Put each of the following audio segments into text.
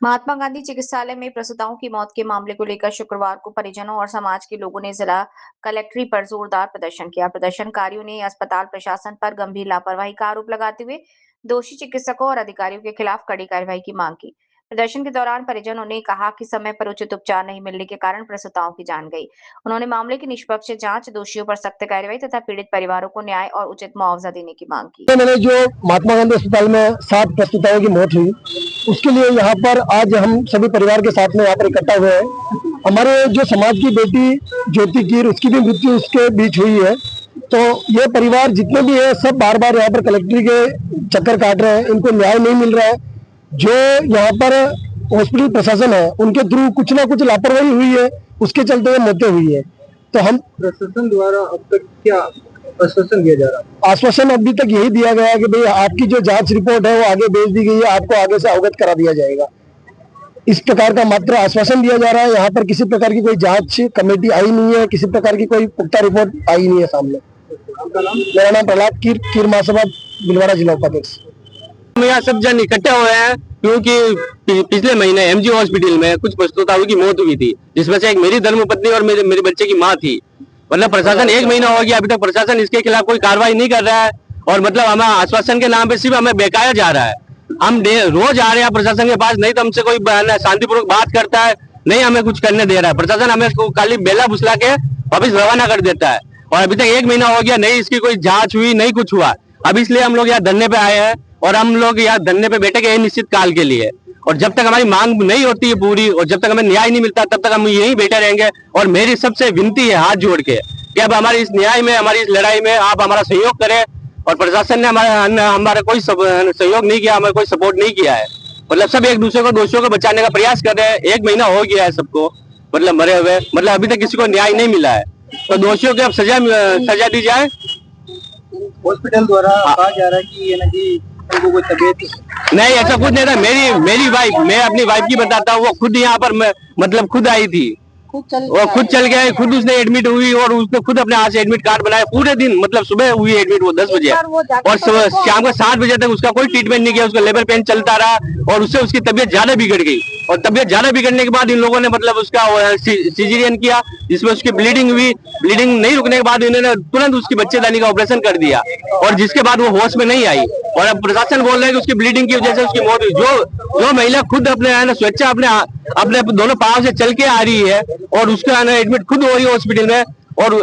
महात्मा गांधी चिकित्सालय में प्रसूताओं की मौत के मामले को लेकर शुक्रवार को परिजनों और समाज के लोगों ने जिला कलेक्ट्री पर जोरदार प्रदर्शन किया। प्रदर्शनकारियों ने अस्पताल प्रशासन पर गंभीर लापरवाही का आरोप लगाते हुए दोषी चिकित्सकों और अधिकारियों के खिलाफ कड़ी कार्रवाई की मांग की। प्रदर्शन के दौरान परिजनों ने कहा कि समय पर उचित उपचार नहीं मिलने के कारण प्रसूताओं की जान गई। उन्होंने मामले की निष्पक्ष जांच, दोषियों पर सख्त कार्रवाई तथा पीड़ित परिवारों को न्याय और उचित मुआवजा देने की मांग की। मैंने जो महात्मा गांधी अस्पताल में 7 प्रसूताओं की मौत हुई, उसके लिए यहाँ पर आज हम सभी परिवार के साथ में यहाँ पर इकट्ठा हुए हैं। हमारे जो समाज की बेटी ज्योति कीर, उसकी भी मृत्यु उसके बीच हुई है। तो ये परिवार जितने भी है सब बार बार यहाँ पर कलेक्ट्री के चक्कर काट रहे हैं, इनको न्याय नहीं मिल रहा है। जो यहाँ पर हॉस्पिटल प्रशासन है उनके थ्रू कुछ ना कुछ लापरवाही हुई है, उसके चलते ये मौतें हुई है। तो हम प्रशासन द्वारा अब तक क्या आश्वासन दिया जा रहा है? आश्वासन अभी तक यही दिया गया है कि भाई आपकी जो जांच रिपोर्ट है वो आगे भेज दी गई है, आपको आगे से अवगत करा दिया जाएगा। इस प्रकार का मात्र आश्वासन दिया जा रहा है। यहाँ पर किसी प्रकार की कोई जांच कमेटी आई नहीं है, किसी प्रकार की कोई पुख्ता रिपोर्ट आई नहीं है सामने। मेरा नाम प्रहलाद कीर महासभा भिलवाड़ा जिला उपाध्यक्ष। यहाँ सब जन इकट्ठे हुए हैं क्योंकि पिछले महीने एमजी हॉस्पिटल में कुछ प्रसूताओं की मौत हुई थी, जिसमें से एक मेरी धर्मपत्नी और मेरे बच्चे की माँ थी। मतलब प्रशासन 1 महीना हो गया, अभी तक प्रशासन इसके खिलाफ कोई कार्रवाई नहीं कर रहा है और मतलब हमें आश्वासन के नाम पे सिर्फ हमें बेकाया जा रहा है। हम रोज आ रहे हैं प्रशासन के पास, नहीं तो हमसे कोई शांतिपूर्वक बात करता है, नहीं हमें कुछ करने दे रहा है। प्रशासन हमें खाली बेला फुसला के वापिस रवाना कर देता है और अभी तक 1 महीना हो गया, नहीं इसकी कोई जांच हुई, नहीं कुछ हुआ। अब इसलिए हम लोग यहाँ धरने पे आए हैं और हम लोग यहाँ धरने पे बैठे गए निश्चित काल के लिए। और जब तक हमारी मांग नहीं होती है पूरी और जब तक हमें न्याय नहीं मिलता तब तक हम यहीं बैठे रहेंगे। और मेरी सबसे विनती है हाथ जोड़ के कि अब हमारी इस न्याय में, हमारी इस लड़ाई में आप हमारा सहयोग करें। और प्रशासन ने हमारा कोई सहयोग नहीं किया, हमें कोई सपोर्ट नहीं किया है। मतलब सब एक दूसरे को, दोषियों को बचाने का प्रयास कर रहे हैं। 1 महीना हो गया है सबको मतलब मरे हुए, मतलब अभी तक किसी को न्याय नहीं मिला है। तो दोषियों को अब सजा दी जाए। हॉस्पिटल द्वारा कहा जा रहा है कि ये ना कि उनको कोई तबीयत नहीं, ऐसा कुछ नहीं था। मेरी वाइफ, मैं अपनी वाइफ की बताता हूँ, वो खुद यहाँ पर मतलब खुद आई थी, वो खुद चल गए, खुद उसने एडमिट हुई और उसने खुद अपने हाथ से एडमिट कार्ड बनाया। पूरे दिन मतलब सुबह हुई एडमिट वो 10 बजे और शाम को 7 बजे तक उसका कोई ट्रीटमेंट नहीं किया, उसका लेबर पेन चलता रहा और उससे उसकी तबीयत ज्यादा बिगड़ गई। और तबीयत ज्यादा बिगड़ने के बाद इन लोगों ने मतलब उसका सिजेरियन किया, जिसमें उसकी ब्लीडिंग हुई। ब्लीडिंग नहीं रुकने के बाद इन्होंने तुरंत उसकी बच्चेदानी का ऑपरेशन कर दिया और जिसके बाद वो होश में नहीं आई। और अब प्रशासन बोल रहे हैं कि उसकी ब्लीडिंग की वजह से उसकी मौत हुई। जो महिला खुद अपने स्वेच्छा अपने दोनों पांव से चल के आ रही है और उसका एडमिट खुद हो रही है हॉस्पिटल में और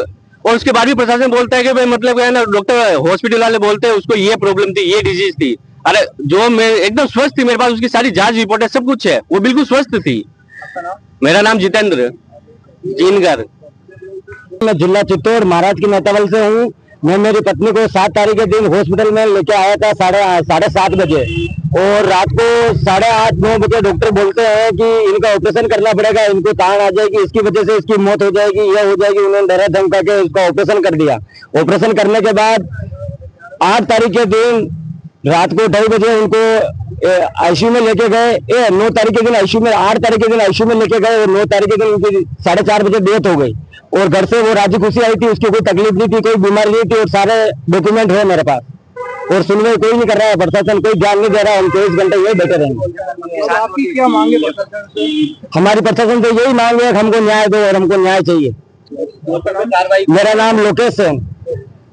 उसके बाद भी प्रशासन बोलता है कि भाई मतलब है ना, डॉक्टर हॉस्पिटल वाले बोलते हैं उसको ये प्रॉब्लम थी, ये डिजीज थी। अरे जो मैं एकदम स्वस्थ थी, मेरे पास उसकी सारी जांच रिपोर्ट है, सब कुछ है, वो बिल्कुल स्वस्थ थी। मेरा नाम जितेंद्र जीनगर, मैं जिला चित्तौड़ महाराज की नेतावल से हूँ। मैं मेरी पत्नी को 7 तारीख के दिन हॉस्पिटल में लेके आया था 7:30 बजे और रात को 8:30-9 बजे डॉक्टर बोलते हैं कि इनका ऑपरेशन करना पड़ेगा, इनको तान आ जाएगी, इसकी वजह से इसकी मौत हो जाएगी, ये हो जाएगी। उन्होंने डरा धमका के उसका ऑपरेशन कर दिया। ऑपरेशन करने के बाद 8 तारीख के दिन रात को 2:30 बजे उनको आईसीयू में लेके गए। 9 तारीख के दिन आईसीयू में, 8 तारीख के दिन आईसीयू में लेके गए और 9 तारीख के दिन उनकी 4:30 बजे डेथ हो गई। और घर से वो राजी खुशी आई थी, उसकी कोई तकलीफ नहीं थी, कोई बीमारी नहीं थी और सारे डॉक्यूमेंट है मेरे पास। और सुनवाई कोई नहीं कर रहा है, प्रशासन कोई ध्यान नहीं दे रहा है। हम 24 घंटे यही बैठे रहेंगे। आपकी क्या मांग है प्रशासन से? हमारी प्रशासन से यही मांग है कि हमको न्याय दो और हमको न्याय चाहिए। मेरा नाम लोकेश है।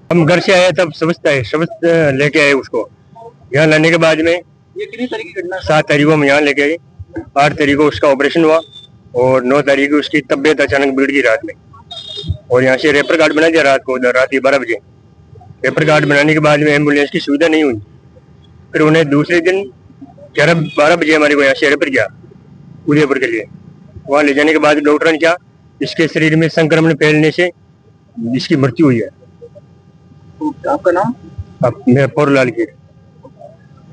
हम घर से आए तब समझ लेके आए उसको। यहाँ लाने के बाद में ये कितनी तारीख की घटना? 7 तारीख को हम यहाँ लेके आए। 8 तारीख को उसका ऑपरेशन हुआ और 9 तारीख को उसकी तबीयत अचानक बिगड़ गई रात में। और यहाँ से रेफर कार्ड बना दिया रात को, रात 12 बजे। रेफर कार्ड बनाने के बाद में एम्बुलेंस की सुविधा नहीं हुई। फिर उन्हें दूसरे दिन 11-12 बजे हमारे को यहाँ से रेफर किया उदयपुर के लिए। वहाँ ले जाने के बाद डॉक्टर ने क्या, इसके शरीर में संक्रमण फैलने से इसकी मृत्यु हुई है। आपका नाम? मैं पौरलाल की।